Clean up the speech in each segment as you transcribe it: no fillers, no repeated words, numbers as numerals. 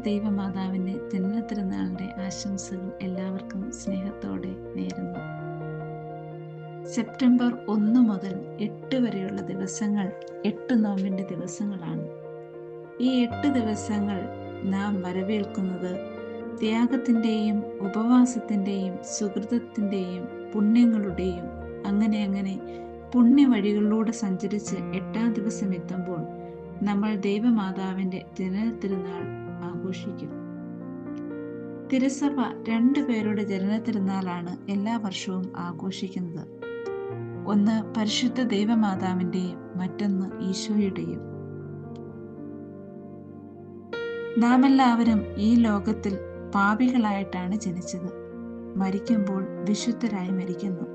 ദൈവമാതാവിൻ്റെ ജന്മത്തിരുനാളിൻ്റെ ആശംസകൾ എല്ലാവർക്കും സ്നേഹത്തോടെ നേരുന്നു. സെപ്റ്റംബർ 1 മുതൽ 8 വരെയുള്ള ദിവസങ്ങൾ 8 നോമ്പിൻ്റെ ദിവസങ്ങളാണ്. ഈ 8 ദിവസങ്ങൾ നാം വരവേൽക്കുന്നത് ത്യാഗത്തിൻ്റെയും ഉപവാസത്തിൻ്റെയും സുകൃതത്തിൻ്റെയും പുണ്യങ്ങളുടെയും അങ്ങനെ പുണ്യവഴികളിലൂടെ സഞ്ചരിച്ച് 8ാം ദിവസം എത്തുമ്പോൾ നമ്മൾ ദൈവമാതാവിൻ്റെ ജനനത്തിരുനാൾ ആഘോഷിക്കും. തിരുസഭ 2 പേരുടെ ജനനത്തിരുനാളാണ് എല്ലാ വർഷവും ആഘോഷിക്കുന്നത്. ഒന്ന് പരിശുദ്ധ ദൈവമാതാവിൻ്റെയും മറ്റൊന്ന് ഈശോയുടെയും. നാം എല്ലാവരും ഈ ലോകത്തിൽ പാപികളായിട്ടാണ് ജനിച്ചത്. മരിക്കുമ്പോൾ വിശുദ്ധരായി മരിക്കുന്നു.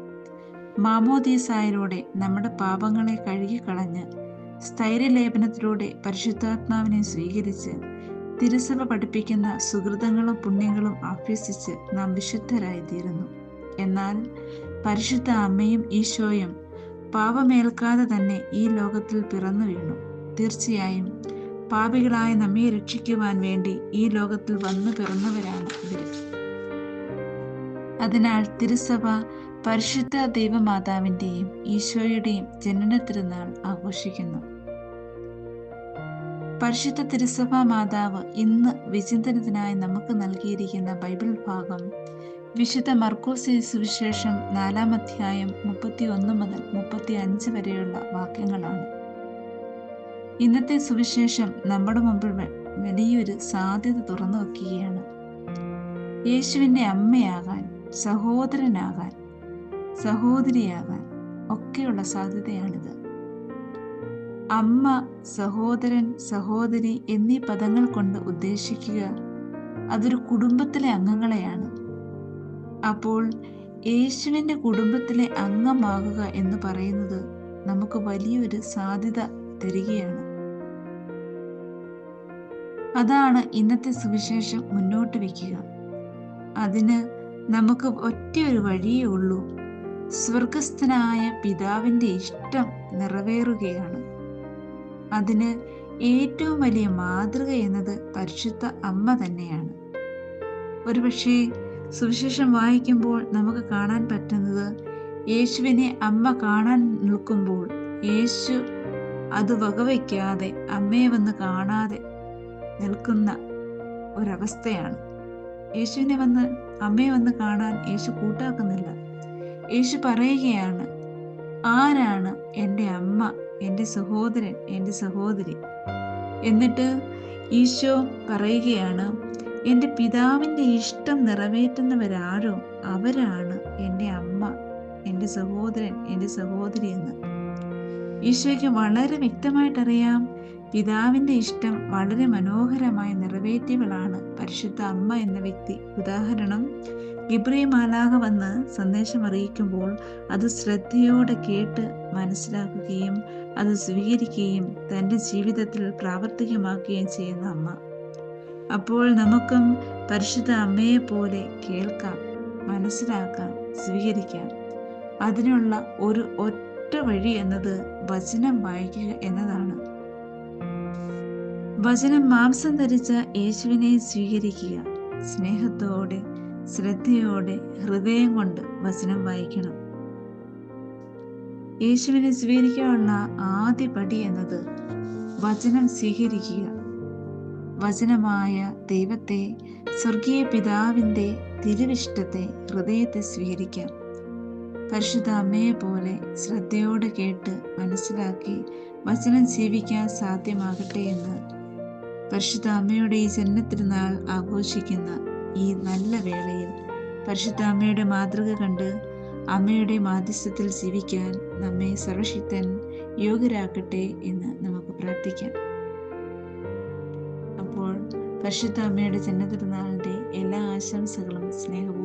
മാമോദീസായിലൂടെ നമ്മുടെ പാപങ്ങളെ കഴുകിക്കളഞ്ഞ് സ്ഥൈര്യലേപനത്തിലൂടെ പരിശുദ്ധാത്മാവിനെ സ്വീകരിച്ച് തിരുസഭ പഠിപ്പിക്കുന്ന സുകൃതങ്ങളും പുണ്യങ്ങളും അഭ്യസിച്ച് നാം വിശുദ്ധരായി തീരുന്നു. എന്നാൽ പരിശുദ്ധ അമ്മയും ഈശോയും പാപമേൽക്കാതെ തന്നെ ഈ ലോകത്തിൽ പിറന്നു വീണു. തീർച്ചയായും പാപികളായ നമ്മെ രക്ഷിക്കുവാൻ വേണ്ടി ഈ ലോകത്തിൽ വന്നു പിറന്നവരാണ് ഇവർ. അതിനാൽ തിരുസഭ പരിശുദ്ധ ദൈവമാതാവിൻ്റെയും ഈശോയുടെയും ജനനത്തിരുനാൾ ആഘോഷിക്കുന്നു. പരിശുദ്ധ തിരുസഭാ മാതാവ് ഇന്ന് വിചിന്തനത്തിനായി നമുക്ക് നൽകിയിരിക്കുന്ന ബൈബിൾ ഭാഗം വിശുദ്ധ മർക്കോസ് സുവിശേഷം 4-ാം അധ്യായം 31 മുതൽ 35 വരെയുള്ള വാക്യങ്ങളാണ്. ഇന്നത്തെ സുവിശേഷം നമ്മുടെ മുമ്പിൽ വലിയൊരു സാധ്യത തുറന്നു വയ്ക്കുകയാണ്. യേശുവിൻ്റെ അമ്മയാകാൻ, സഹോദരനാകാൻ, സഹോദരിയാകാൻ ഒക്കെയുള്ള സാധ്യതയാണിത്. അമ്മ, സഹോദരൻ, സഹോദരി എന്നീ പദങ്ങൾ കൊണ്ട് ഉദ്ദേശിക്കുക അതൊരു കുടുംബത്തിലെ അംഗങ്ങളെയാണ്. അപ്പോൾ യേശുവിൻ്റെ കുടുംബത്തിലെ അംഗമാകുക എന്ന് പറയുന്നത് നമുക്ക് വലിയൊരു സാധ്യത തരികയാണ്. അതാണ് ഇന്നത്തെ സുവിശേഷം മുന്നോട്ട് വയ്ക്കുക. അതിന് നമുക്ക് ഒറ്റയൊരു വഴിയേ ഉള്ളൂ. സ്വർഗസ്ഥനായ പിതാവിൻ്റെ ഇഷ്ടം നിറവേറുകയാണ്. അതിന് ഏറ്റവും വലിയ മാതൃക എന്നത് പരിശുദ്ധ അമ്മ തന്നെയാണ്. ഒരുപക്ഷെ സുവിശേഷം വായിക്കുമ്പോൾ നമുക്ക് കാണാൻ പറ്റുന്നത് യേശുവിനെ അമ്മ കാണാൻ നിൽക്കുമ്പോൾ യേശു അത് വകവയ്ക്കാതെ അമ്മയെ വന്ന് കാണാതെ നിൽക്കുന്ന ഒരവസ്ഥയാണ്. അമ്മയെ വന്ന് കാണാൻ യേശു കൂട്ടാക്കുന്നില്ല. യേശു പറയുകയാണ്, ആരാണ് എൻ്റെ അമ്മ, എൻ്റെ സഹോദരൻ, എൻ്റെ സഹോദരി? എന്നിട്ട് ഈശോ പറയുകയാണ്, എൻ്റെ പിതാവിൻ്റെ ഇഷ്ടം നിറവേറ്റുന്നവരാരോ അവരാണ് എൻ്റെ അമ്മ, എൻ്റെ സഹോദരൻ, എൻ്റെ സഹോദരി എന്ന്. ഈശോയ്ക്ക് വളരെ വ്യക്തമായിട്ടറിയാം, പിതാവിൻ്റെ ഇഷ്ടം വളരെ മനോഹരമായി നിറവേറ്റിയവളാണ് പരിശുദ്ധ അമ്മ എന്ന വ്യക്തി. ഉദാഹരണം, ഗിബ്രിയേൽ മാലാഖ വന്ന് സന്ദേശം അറിയിക്കുമ്പോൾ അത് ശ്രദ്ധയോടെ കേട്ട് മനസ്സിലാക്കുകയും അത് സ്വീകരിക്കുകയും തൻ്റെ ജീവിതത്തിൽ പ്രാവർത്തികമാക്കുകയും ചെയ്യുന്ന അമ്മ. അപ്പോൾ നമുക്കും പരിശുദ്ധ അമ്മയെ പോലെ കേൾക്കാം, മനസ്സിലാക്കാം, സ്വീകരിക്കാം. അതിനുള്ള ഒരു ഒറ്റ വഴി എന്നത് വചനം വായിക്കുക എന്നതാണ്. വചനം മാംസം ധരിച്ച യേശുവിനെ സ്വീകരിക്കുക. സ്നേഹത്തോടെ, ശ്രദ്ധയോടെ, ഹൃദയം കൊണ്ട് വചനം വായിക്കണം. യേശുവിനെ സ്വീകരിക്കാനുള്ള ആദ്യ പടി എന്നത് വചനം സ്വീകരിക്കുക. വചനമായ ദൈവത്തെ, സ്വർഗീയ പിതാവിൻ്റെ തിരുവിഷ്ടത്തെ, ഹൃദയത്തെ സ്വീകരിക്കാം. പരിശുദ്ധ അമ്മയെ പോലെ ശ്രദ്ധയോടെ കേട്ട് മനസ്സിലാക്കി വചനം ജീവിക്കാൻ സാധ്യമാകട്ടെ എന്ന് പരിശുദ്ധ അമ്മയുടെ ഈ ജന്മത്തിരുനാൾ ആഘോഷിക്കുന്ന ഈ നല്ല വേളയിൽ പരിശുദ്ധ അമ്മയുടെ മാതൃക കണ്ട് അമ്മയുടെ മാധ്യസ്ഥത്തിൽ ജീവിക്കാൻ നമ്മെ സർവശക്തൻ യോഗ്യരാക്കട്ടെ എന്ന് നമുക്ക് പ്രാർത്ഥിക്കാം. അപ്പോൾ പരിശുദ്ധ അമ്മയുടെ ജന്മത്തിരുനാളിൻ്റെ എല്ലാ ആശംസകളും സ്നേഹവും